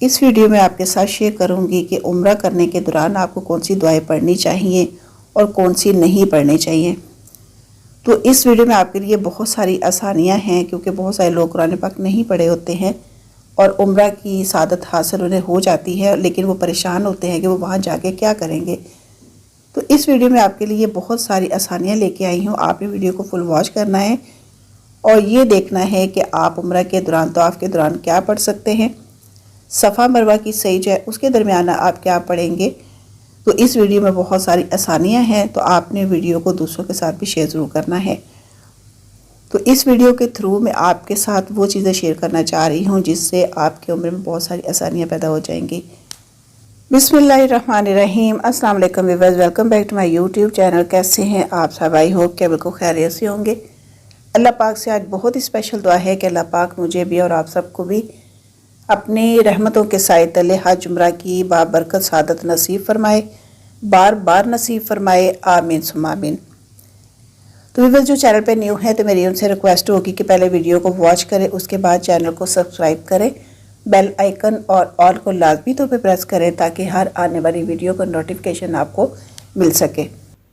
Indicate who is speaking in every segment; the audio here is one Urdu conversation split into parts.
Speaker 1: اس ویڈیو میں آپ کے ساتھ شیئر کروں گی کہ عمرہ کرنے کے دوران آپ کو کون سی دعائیں پڑھنی چاہیے اور کون سی نہیں پڑھنی چاہیے۔ تو اس ویڈیو میں آپ کے لیے بہت ساری آسانیاں ہیں، کیونکہ بہت سارے لوگ قرآن پاک نہیں پڑھے ہوتے ہیں اور عمرہ کی سعادت حاصل انہیں ہو جاتی ہے، لیکن وہ پریشان ہوتے ہیں کہ وہ وہاں جا کے کیا کریں گے۔ تو اس ویڈیو میں آپ کے لیے بہت ساری آسانیاں لے کے آئی ہوں۔ آپ نے ویڈیو کو فل واچ کرنا ہے اور یہ دیکھنا ہے کہ آپ عمرہ کے دوران، طواف کے دوران کیا پڑھ سکتے ہیں، صفا مروہ کی سعی جو ہے اس کے درمیان آپ کیا پڑھیں گے۔ تو اس ویڈیو میں بہت ساری آسانیاں ہیں، تو آپ نے ویڈیو کو دوسروں کے ساتھ بھی شیئر ضرور کرنا ہے۔ تو اس ویڈیو کے تھرو میں آپ کے ساتھ وہ چیزیں شیئر کرنا چاہ رہی ہوں جس سے آپ کے عمر میں بہت ساری آسانیاں پیدا ہو جائیں گی۔ بسم اللہ الرحمن الرحیم۔ السلام علیکم viewers, welcome back to my YouTube channel. کیسے ہیں آپ سب؟ آئی ہوپ کہ بالکل خیریت سے ہوں گے۔ اللہ پاک سے آج بہت ہی اسپیشل دعا ہے کہ اللہ پاک مجھے بھی اور آپ سب کو بھی اپنی رحمتوں کے سائے تلے حج عمرہ کی بابرکت سعادت نصیب فرمائے، بار بار نصیب فرمائے، آمین ثم آمین۔ تو ویورز جو چینل پہ نیو ہیں تو میری ان سے ریکویسٹ ہوگی کہ پہلے ویڈیو کو واچ کریں، اس کے بعد چینل کو سبسکرائب کریں، بیل آئیکن اور آل کو لازمی طور پہ پریس کریں تاکہ ہر آنے والی ویڈیو کا نوٹیفیکیشن آپ کو مل سکے۔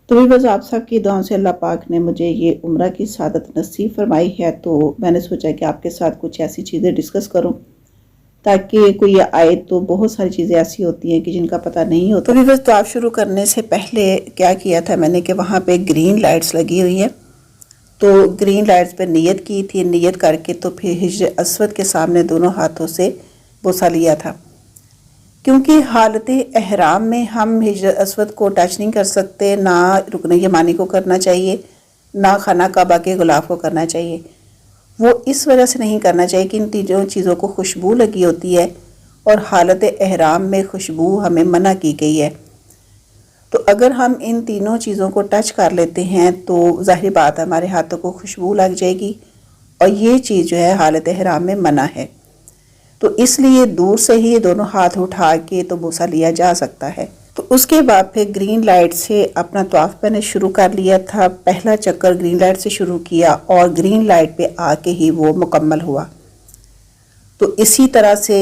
Speaker 1: تو ویورز آپ سب کی دعاؤں سے اللہ پاک نے مجھے یہ عمرہ کی سعادت نصیب فرمائی ہے، تو میں نے سوچا کہ آپ کے ساتھ کچھ ایسی چیزیں ڈسکس کروں تاکہ کوئی آئے تو بہت ساری چیزیں ایسی ہوتی ہیں کہ جن کا پتہ نہیں ہوتا۔ تو ویورز طواف شروع کرنے سے پہلے کیا کیا تھا میں نے کہ وہاں پہ گرین لائٹس لگی ہوئی ہیں، تو گرین لائٹس پہ نیت کی تھی، نیت کر کے تو پھر حجر اسود کے سامنے دونوں ہاتھوں سے بوسہ لیا تھا، کیونکہ حالت احرام میں ہم حجر اسود کو ٹچ نہیں کر سکتے، نہ رکن یمانی کو کرنا چاہیے، نہ خانہ کعبہ کے غلاف کو کرنا چاہیے۔ وہ اس وجہ سے نہیں کرنا چاہیے کہ ان تینوں چیزوں کو خوشبو لگی ہوتی ہے اور حالت احرام میں خوشبو ہمیں منع کی گئی ہے۔ تو اگر ہم ان تینوں چیزوں کو ٹچ کر لیتے ہیں تو ظاہری بات ہمارے ہاتھوں کو خوشبو لگ جائے گی، اور یہ چیز جو ہے حالت احرام میں منع ہے۔ تو اس لیے دور سے ہی دونوں ہاتھ اٹھا کے تو بوسہ لیا جا سکتا ہے۔ تو اس کے بعد پھر گرین لائٹ سے اپنا طواف میں نے شروع کر لیا تھا، پہلا چکر گرین لائٹ سے شروع کیا اور گرین لائٹ پہ آ کے ہی وہ مکمل ہوا۔ تو اسی طرح سے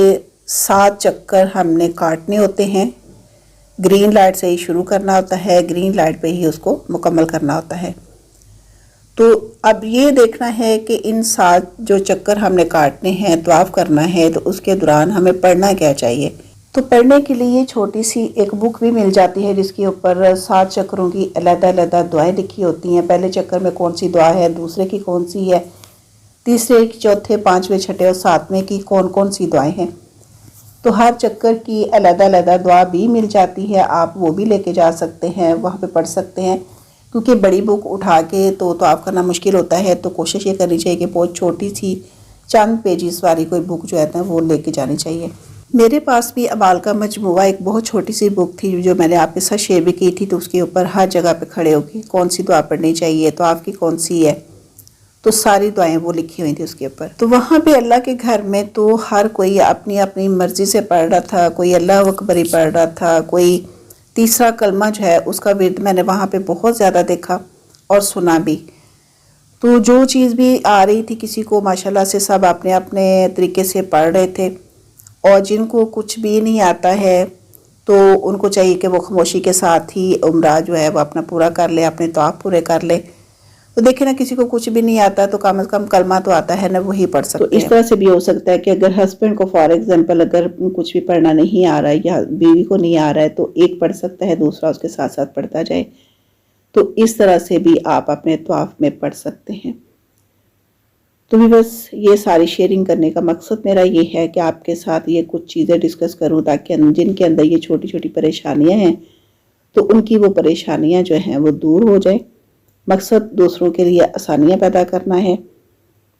Speaker 1: 7 چکر ہم نے کاٹنے ہوتے ہیں، گرین لائٹ سے ہی شروع کرنا ہوتا ہے، گرین لائٹ پہ ہی اس کو مکمل کرنا ہوتا ہے۔ تو اب یہ دیکھنا ہے کہ ان 7 جو چکر ہم نے کاٹنے ہیں، طواف کرنا ہے، تو اس کے دوران ہمیں پڑھنا کیا چاہیے۔ تو پڑھنے کے لیے چھوٹی سی ایک بک بھی مل جاتی ہے جس کے اوپر 7 چکروں کی علیحدہ علیحدہ دعائیں لکھی ہوتی ہیں، پہلے چکر میں کون سی دعا ہے، دوسرے کی کون سی ہے، تیسرے کی، چوتھے، پانچویں، چھٹے اور 7ویں کی کون کون سی دعائیں ہیں۔ تو ہر چکر کی علیحدہ علیحدہ دعا بھی مل جاتی ہے، آپ وہ بھی لے کے جا سکتے ہیں، وہاں پہ پڑھ سکتے ہیں، کیونکہ بڑی بک اٹھا کے تو طواف کرنا مشکل ہوتا ہے، تو کوشش یہ کرنی چاہیے کہ بہت چھوٹی سی چند پیجز والی کوئی بک جو ہے نا وہ لے کے جانی چاہیے۔ میرے پاس بھی اعمال کا مجموعہ ایک بہت چھوٹی سی بک تھی جو میں نے آپ کے ساتھ شیئر بھی کی تھی، تو اس کے اوپر ہر جگہ پہ کھڑے ہو کے کون سی دعا پڑھنی چاہیے، طواف کی کون سی ہے، تو ساری دعائیں وہ لکھی ہوئی تھی اس کے اوپر۔ تو وہاں پہ اللہ کے گھر میں تو ہر کوئی اپنی اپنی مرضی سے پڑھ رہا تھا، کوئی اللہ اکبر ہی پڑھ رہا تھا، کوئی تیسرا کلمہ جو ہے اس کا ورد میں نے وہاں پہ بہت زیادہ دیکھا اور سنا بھی۔ تو جو چیز بھی آ رہی تھی کسی کو ماشاءاللہ سے سب اپنے اپنے طریقے سے پڑھ رہے تھے، اور جن کو کچھ بھی نہیں آتا ہے تو ان کو چاہیے کہ وہ خاموشی کے ساتھ ہی عمرہ جو ہے وہ اپنا پورا کر لے، اپنے طواف پورے کر لے۔ تو دیکھیں نا، کسی کو کچھ بھی نہیں آتا تو کم از کم کلمہ تو آتا ہے نا، وہی پڑھ سکتے ہیں۔ تو اس طرح سے بھی ہو سکتا ہے کہ اگر ہسبینڈ کو فار ایگزامپل اگر کچھ بھی پڑھنا نہیں آ رہا ہے یا بیوی کو نہیں آ رہا ہے تو ایک پڑھ سکتا ہے، دوسرا اس کے ساتھ ساتھ پڑھتا جائے۔ تو اس طرح سے بھی آپ اپنے طواف میں پڑھ سکتے ہیں۔ تو بھی بس یہ ساری شیئرنگ کرنے کا مقصد میرا یہ ہے کہ آپ کے ساتھ یہ کچھ چیزیں ڈسکس کروں تاکہ جن کے اندر یہ چھوٹی چھوٹی پریشانیاں ہیں تو ان کی وہ پریشانیاں جو ہیں وہ دور ہو جائیں۔ مقصد دوسروں کے لیے آسانیاں پیدا کرنا ہے۔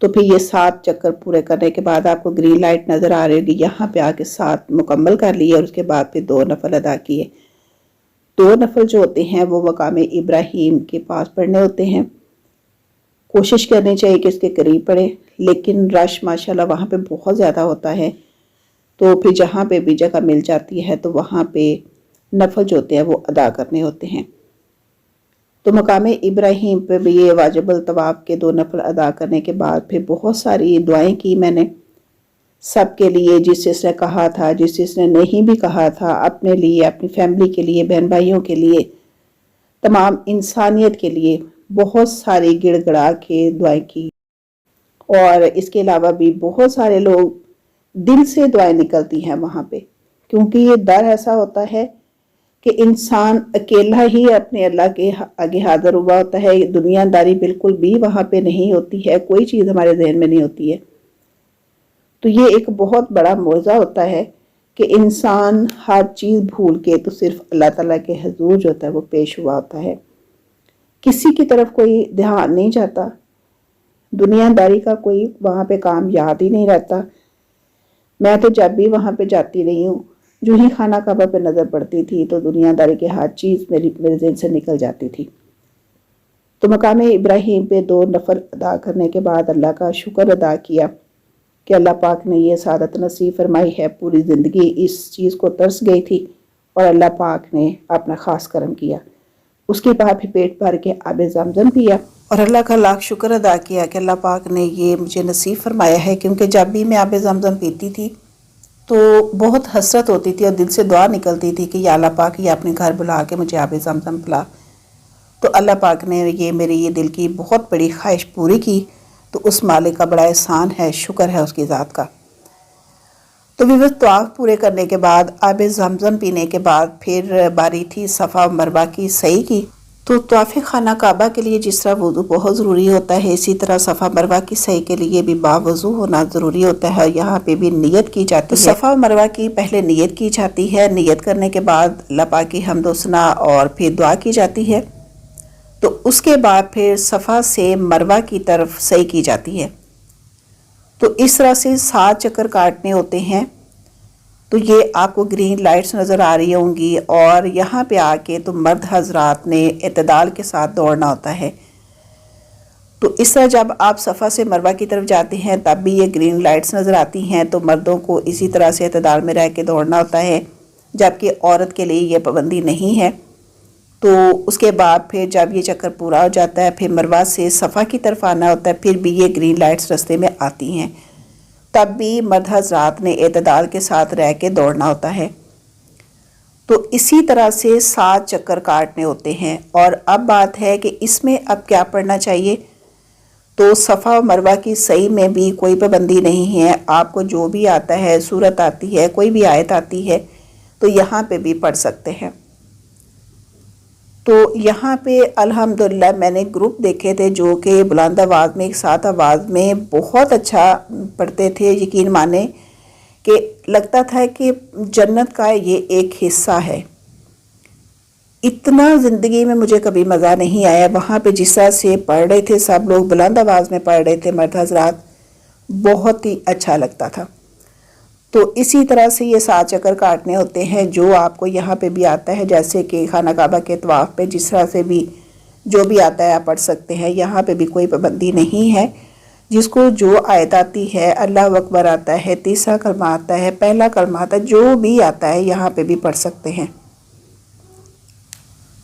Speaker 1: تو پھر یہ 7 چکر پورے کرنے کے بعد آپ کو گرین لائٹ نظر آ رہی ہوگی، یہاں پہ آ کے 7 مکمل کر لیے اور اس کے بعد پھر 2 نفل ادا کیے۔ 2 نفل جو ہوتے ہیں وہ مقام ابراہیم کے پاس پڑھنے ہوتے ہیں، کوشش کرنی چاہیے کہ اس کے قریب پڑھیں، لیکن رش ماشاءاللہ وہاں پہ بہت زیادہ ہوتا ہے، تو پھر جہاں پہ بھی جگہ مل جاتی ہے تو وہاں پہ نفل جو ہوتے ہیں وہ ادا کرنے ہوتے ہیں۔ تو مقام ابراہیم پہ بھی یہ واجب الطواف کے 2 نفل ادا کرنے کے بعد پھر بہت ساری دعائیں کی میں نے، سب کے لیے، جس چیز نے کہا تھا، جس چیز نے نہیں بھی کہا تھا، اپنے لیے، اپنی فیملی کے لیے، بہن بھائیوں کے لیے، تمام انسانیت کے لیے بہت ساری گڑ گڑا کے دعائیں کی۔ اور اس کے علاوہ بھی بہت سارے لوگ دل سے دعائیں نکلتی ہیں وہاں پہ، کیونکہ یہ در ایسا ہوتا ہے کہ انسان اکیلا ہی اپنے اللہ کے آگے حاضر ہوا ہوتا ہے، دنیا داری بالکل بھی وہاں پہ نہیں ہوتی ہے، کوئی چیز ہمارے ذہن میں نہیں ہوتی ہے۔ تو یہ ایک بہت بڑا معجزہ ہوتا ہے کہ انسان ہر چیز بھول کے تو صرف اللہ تعالیٰ کے حضور جو ہوتا ہے وہ پیش ہوا ہوتا ہے، کسی کی طرف کوئی دھیان نہیں جاتا، دنیا داری کا کوئی وہاں پہ کام یاد ہی نہیں رہتا۔ میں تو جب بھی وہاں پہ جاتی رہی ہوں، جو ہی خانہ کعبہ پہ نظر پڑتی تھی تو دنیا داری کی ہر چیز میرے ذہن سے نکل جاتی تھی۔ تو مقام ابراہیم پہ 2 نفل ادا کرنے کے بعد اللہ کا شکر ادا کیا کہ اللہ پاک نے یہ سعادت نصیب فرمائی ہے۔ پوری زندگی اس چیز کو ترس گئی تھی اور اللہ پاک نے اپنا خاص کرم کیا۔ اس کے بعد پھر پیٹ بھر کے آب زمزم پیا اور اللہ کا لاکھ شکر ادا کیا کہ اللہ پاک نے یہ مجھے نصیب فرمایا ہے، کیونکہ جب بھی میں آب زمزم پیتی تھی تو بہت حسرت ہوتی تھی اور دل سے دعا نکلتی تھی کہ یا اللہ پاک یہ اپنے گھر بلا کے مجھے آب زمزم پلا۔ تو اللہ پاک نے یہ میری یہ دل کی بہت بڑی خواہش پوری کی، تو اس مالک کا بڑا احسان ہے، شکر ہے اس کی ذات کا۔ تو طواف پورے کرنے کے بعد آب زمزم پینے کے بعد پھر باری تھی صفا و مروہ کی سعی کی۔ تو طواف خانہ کعبہ کے لیے جس طرح وضو بہت ضروری ہوتا ہے، اسی طرح صفا مروہ کی سعی کے لیے بھی باوضو ہونا ضروری ہوتا ہے۔ یہاں پہ بھی نیت کی جاتی ہے، صفا و مروہ کی پہلے نیت کی جاتی ہے، نیت کرنے کے بعد اللہ پاک کی حمد و ثنا اور پھر دعا کی جاتی ہے، تو اس کے بعد پھر صفا سے مروہ کی طرف سعی کی جاتی ہے۔ تو اس طرح سے 7 چکر کاٹنے ہوتے ہیں۔ تو یہ آپ کو گرین لائٹس نظر آ رہی ہوں گی، اور یہاں پہ آ کے تو مرد حضرات نے اعتدال کے ساتھ دوڑنا ہوتا ہے۔ تو اس طرح جب آپ صفا سے مروہ کی طرف جاتے ہیں تب بھی یہ گرین لائٹس نظر آتی ہیں، تو مردوں کو اسی طرح سے اعتدال میں رہ کے دوڑنا ہوتا ہے، جبکہ عورت کے لیے یہ پابندی نہیں ہے۔ تو اس کے بعد پھر جب یہ چکر پورا ہو جاتا ہے پھر مروہ سے صفا کی طرف آنا ہوتا ہے، پھر بھی یہ گرین لائٹس رستے میں آتی ہیں، تب بھی مرد حضرات نے اعتدال کے ساتھ رہ کے دوڑنا ہوتا ہے۔ تو اسی طرح سے 7 چکر کاٹنے ہوتے ہیں۔ اور اب بات ہے کہ اس میں اب کیا پڑھنا چاہیے۔ تو صفا و مروہ کی سعی میں بھی کوئی پابندی نہیں ہے، آپ کو جو بھی آتا ہے، سورت آتی ہے، کوئی بھی آیت آتی ہے تو یہاں پہ بھی پڑھ سکتے ہیں۔ تو یہاں پہ الحمدللہ میں نے گروپ دیکھے تھے جو کہ بلند آواز میں، ایک ساتھ آواز میں بہت اچھا پڑھتے تھے، یقین مانے کہ لگتا تھا کہ جنت کا یہ ایک حصہ ہے۔ اتنا زندگی میں مجھے کبھی مزہ نہیں آیا وہاں پہ جس طرح سے پڑھ رہے تھے سب لوگ، بلند آواز میں پڑھ رہے تھے مرد حضرات، بہت ہی اچھا لگتا تھا۔ تو اسی طرح سے یہ 7 چکر کاٹنے ہوتے ہیں جو آپ کو یہاں پہ بھی آتا ہے، جیسے کہ خانہ کعبہ کے طواف پہ جس طرح سے بھی جو بھی آتا ہے آپ پڑھ سکتے ہیں، یہاں پہ بھی کوئی پابندی نہیں ہے۔ جس کو جو آیت آتی ہے، اللہ اکبر آتا ہے، تیسرا کلمہ آتا ہے، پہلا کلمہ آتا ہے، جو بھی آتا ہے یہاں پہ بھی پڑھ سکتے ہیں۔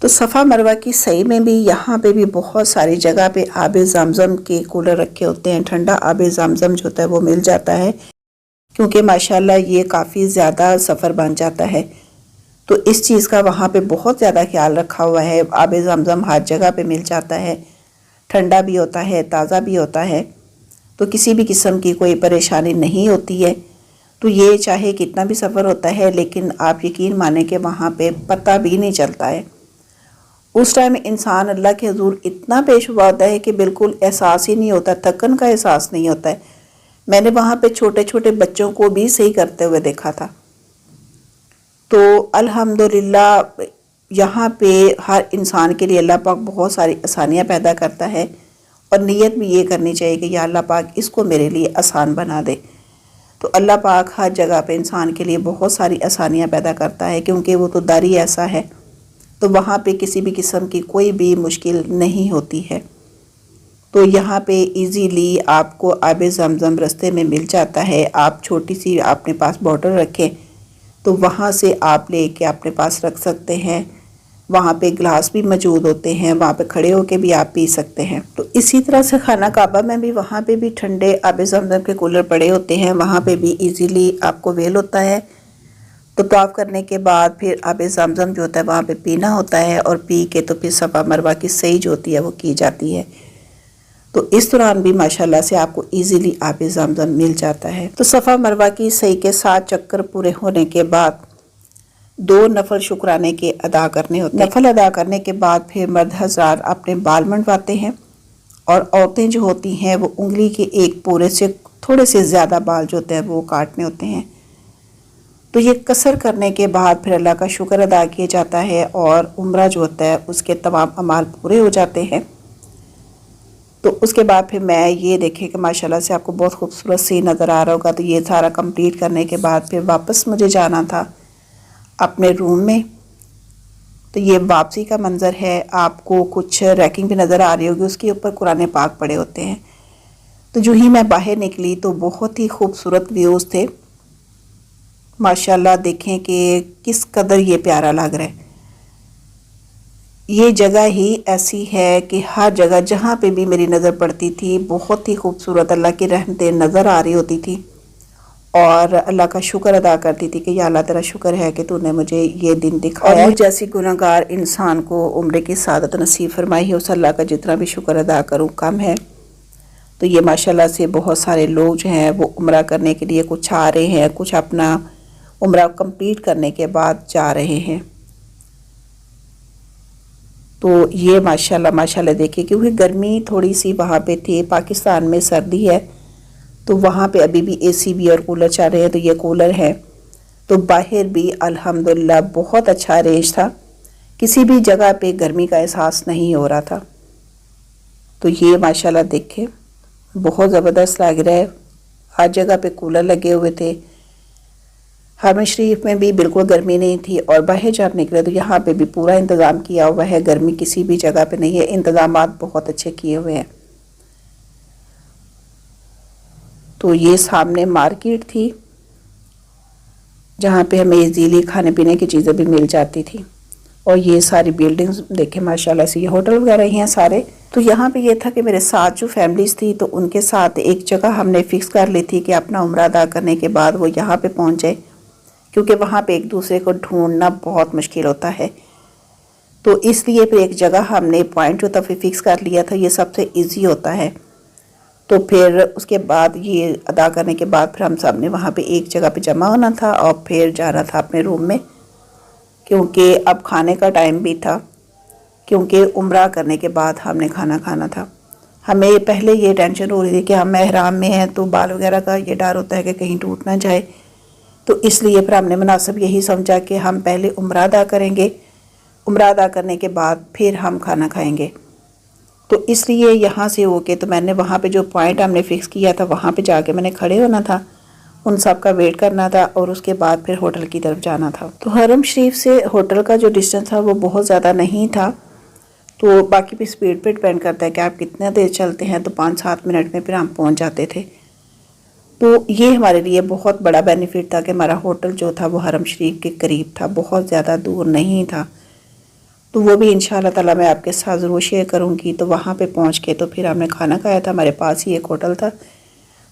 Speaker 1: تو صفا مروہ کی سعی میں بھی یہاں پہ بھی بہت ساری جگہ پہ آب زمزم کے کولر رکھے ہوتے ہیں، ٹھنڈا آب زمزم جو ہوتا ہے وہ مل جاتا ہے، کیونکہ ماشاءاللہ یہ کافی زیادہ سفر بن جاتا ہے، تو اس چیز کا وہاں پہ بہت زیادہ خیال رکھا ہوا ہے۔ آب زمزم ہر جگہ پہ مل جاتا ہے، ٹھنڈا بھی ہوتا ہے، تازہ بھی ہوتا ہے، تو کسی بھی قسم کی کوئی پریشانی نہیں ہوتی ہے۔ تو یہ چاہے کتنا بھی سفر ہوتا ہے لیکن آپ یقین مانیں کہ وہاں پہ پتہ بھی نہیں چلتا ہے۔ اس ٹائم انسان اللہ کے حضور اتنا پیش ہوا ہوتا ہے کہ بالکل احساس ہی نہیں ہوتا، تھکن کا احساس نہیں ہوتا ہے۔ میں نے وہاں پہ چھوٹے چھوٹے بچوں کو بھی صحیح کرتے ہوئے دیکھا تھا۔ تو الحمدللہ یہاں پہ ہر انسان کے لیے اللہ پاک بہت ساری آسانیاں پیدا کرتا ہے، اور نیت بھی یہ کرنی چاہیے کہ یا اللہ پاک اس کو میرے لیے آسان بنا دے۔ تو اللہ پاک ہر جگہ پہ انسان کے لیے بہت ساری آسانیاں پیدا کرتا ہے، کیونکہ وہ تو در ہی ایسا ہے، تو وہاں پہ کسی بھی قسم کی کوئی بھی مشکل نہیں ہوتی ہے۔ تو یہاں پہ ایزیلی آپ کو آب زمزم رستے میں مل جاتا ہے۔ آپ چھوٹی سی اپنے پاس بوٹل رکھیں تو وہاں سے آپ لے کے اپنے پاس رکھ سکتے ہیں، وہاں پہ گلاس بھی موجود ہوتے ہیں، وہاں پہ کھڑے ہو کے بھی آپ پی سکتے ہیں۔ تو اسی طرح سے خانہ کعبہ میں بھی وہاں پہ بھی ٹھنڈے آب زمزم کے کولر پڑے ہوتے ہیں، وہاں پہ بھی ایزیلی آپ کو ویل ہوتا ہے۔ تو طواف کرنے کے بعد پھر آب زمزم جو ہوتا ہے وہاں پہ پینا ہوتا ہے، اور پی کے تو پھر صفا مروہ کی سعی جو ہوتی ہے وہ کی جاتی ہے۔ تو اس دوران بھی ماشاءاللہ سے آپ کو ایزیلی آب زمزم مل جاتا ہے۔ تو صفا مروہ کی سعی کے 7 چکر پورے ہونے کے بعد 2 نفل شکرانے کے ادا کرنے ہوتے ہیں۔ نفل ادا کرنے کے بعد پھر مرد حضرات اپنے بال منڈواتے ہیں، اور عورتیں جو ہوتی ہیں وہ انگلی کے ایک پورے سے تھوڑے سے زیادہ بال جو ہوتے ہیں وہ کاٹنے ہوتے ہیں۔ تو یہ قصر کرنے کے بعد پھر اللہ کا شکر ادا کیا جاتا ہے، اور عمرہ جو ہوتا ہے اس کے تمام اعمال پورے ہو جاتے ہیں۔ تو اس کے بعد پھر میں یہ دیکھیں کہ ماشاءاللہ سے آپ کو بہت خوبصورت سی نظر آ رہا ہوگا۔ تو یہ سارا کمپلیٹ کرنے کے بعد پھر واپس مجھے جانا تھا اپنے روم میں۔ تو یہ واپسی کا منظر ہے، آپ کو کچھ ریکنگ بھی نظر آ رہی ہوگی، اس کے اوپر قرآن پاک پڑے ہوتے ہیں۔ تو جو ہی میں باہر نکلی تو بہت ہی خوبصورت ویوز تھے ماشاءاللہ۔ دیکھیں کہ کس قدر یہ پیارا لگ رہا ہے۔ یہ جگہ ہی ایسی ہے کہ ہر جگہ جہاں پہ بھی میری نظر پڑتی تھی بہت ہی خوبصورت اللہ کی رحمتیں نظر آ رہی ہوتی تھی، اور اللہ کا شکر ادا کرتی تھی کہ یا اللہ تیرا شکر ہے کہ تو نے مجھے یہ دن دکھایا، اور مجھ جیسی گناہگار انسان کو عمرے کی سعادت نصیب فرمائی ہے۔ اس اللہ کا جتنا بھی شکر ادا کروں کم ہے۔ تو یہ ماشاءاللہ سے بہت سارے لوگ جو ہیں وہ عمرہ کرنے کے لیے کچھ آ رہے ہیں، کچھ اپنا عمرہ کمپلیٹ کرنے کے بعد جا رہے ہیں۔ تو یہ ماشاءاللہ دیکھیں کیونکہ گرمی تھوڑی سی وہاں پہ تھی، پاکستان میں سردی ہے تو وہاں پہ ابھی بھی اے سی بھی اور کولر چل رہے ہیں۔ تو یہ کولر ہے، تو باہر بھی الحمدللہ بہت اچھا ارینج تھا، کسی بھی جگہ پہ گرمی کا احساس نہیں ہو رہا تھا۔ تو یہ ماشاءاللہ دیکھیں بہت زبردست لگ رہا ہے، ہر جگہ پہ کولر لگے ہوئے تھے۔ حرم شریف میں بھی بالکل گرمی نہیں تھی، اور باہر جب نکلے تو یہاں پہ بھی پورا انتظام کیا ہوا ہے، گرمی کسی بھی جگہ پہ نہیں ہے، انتظامات بہت اچھے کیے ہوئے ہیں۔ تو یہ سامنے مارکیٹ تھی جہاں پہ ہمیں ایزیلی کھانے پینے کی چیزیں بھی مل جاتی تھی، اور یہ ساری بیلڈنگز دیکھیں ماشاءاللہ سے، یہ ہوٹل وغیرہ ہی ہیں سارے۔ تو یہاں پہ یہ تھا کہ میرے ساتھ جو فیملیز تھی تو ان کے ساتھ ایک جگہ ہم نے فکس کر لی تھی کہ اپنا عمرہ ادا کرنے کے بعد وہ یہاں پہ پہنچ جائے، کیونکہ وہاں پہ ایک دوسرے کو ڈھونڈنا بہت مشکل ہوتا ہے۔ تو اس لیے پھر ایک جگہ ہم نے پوائنٹ جو تھا فکس کر لیا تھا، یہ سب سے ایزی ہوتا ہے۔ تو پھر اس کے بعد یہ ادا کرنے کے بعد پھر ہم سب نے وہاں پہ ایک جگہ پہ جمع ہونا تھا، اور پھر جانا تھا اپنے روم میں، کیونکہ اب کھانے کا ٹائم بھی تھا، کیونکہ عمرہ کرنے کے بعد ہم نے کھانا کھانا تھا۔ ہمیں پہلے یہ ٹینشن ہو رہی تھی کہ ہم احرام میں ہیں تو بال وغیرہ کا یہ ڈر ہوتا ہے کہ کہیں ٹوٹ نہ جائے، تو اس لیے پھر ہم نے مناسب یہی سمجھا کہ ہم پہلے عمرہ ادا کریں گے، عمرہ ادا کرنے کے بعد پھر ہم کھانا کھائیں گے۔ تو اس لیے یہاں سے ہو کے تو میں نے وہاں پہ جو پوائنٹ ہم نے فکس کیا تھا وہاں پہ جا کے میں نے کھڑے ہونا تھا، ان سب کا ویٹ کرنا تھا، اور اس کے بعد پھر ہوٹل کی طرف جانا تھا۔ تو حرم شریف سے ہوٹل کا جو ڈسٹنس تھا وہ بہت زیادہ نہیں تھا، تو باقی بھی سپیڈ پہ ڈپینڈ کرتا ہے کہ آپ کتنا دیر چلتے ہیں، تو 5-7 منٹ میں پھر ہم پہنچ جاتے تھے۔ تو یہ ہمارے لیے بہت بڑا بینیفٹ تھا کہ ہمارا ہوٹل جو تھا وہ حرم شریف کے قریب تھا، بہت زیادہ دور نہیں تھا۔ تو وہ بھی انشاءاللہ تعالیٰ میں آپ کے ساتھ ضرور شیئر کروں گی۔ تو وہاں پہ پہنچ کے تو پھر ہم نے کھانا کھایا تھا، ہمارے پاس ہی ایک ہوٹل تھا،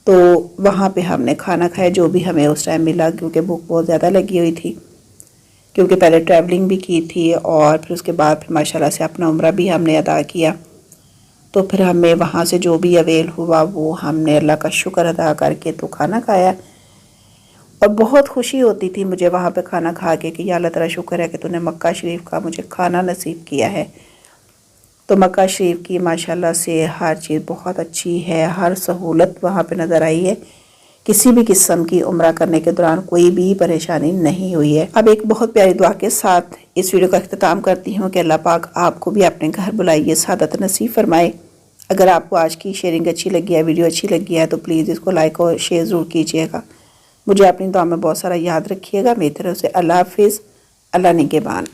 Speaker 1: تو وہاں پہ ہم نے کھانا کھایا جو بھی ہمیں اس ٹائم ملا، کیونکہ بھوک بہت زیادہ لگی ہوئی تھی، کیونکہ پہلے ٹریولنگ بھی کی تھی، اور پھر اس کے بعد پھر ماشاءاللہ سے اپنا عمرہ بھی ہم نے ادا کیا۔ تو پھر ہمیں وہاں سے جو بھی اویل ہوا وہ ہم نے اللہ کا شکر ادا کر کے تو کھانا کھایا، اور بہت خوشی ہوتی تھی مجھے وہاں پہ کھانا کھا کے کہ یا اللہ تعالیٰ شکر ہے کہ تو نے مکہ شریف کا مجھے کھانا نصیب کیا ہے۔ تو مکہ شریف کی ماشاءاللہ سے ہر چیز بہت اچھی ہے، ہر سہولت وہاں پہ نظر آئی ہے، کسی بھی قسم کی عمرہ کرنے کے دوران کوئی بھی پریشانی نہیں ہوئی ہے۔ اب ایک بہت پیاری دعا کے ساتھ اس ویڈیو کا اختتام کرتی ہوں کہ اللہ پاک آپ کو بھی اپنے گھر بلائیے، سعادت نصیب فرمائے۔ اگر آپ کو آج کی شیئرنگ اچھی لگی ہے، ویڈیو اچھی لگی ہے، تو پلیز اس کو لائک اور شیئر ضرور کیجیے گا۔ مجھے اپنی دعا میں بہت سارا یاد رکھیے گا۔ میری طرف سے اللہ حافظ، اللہ نگہبان۔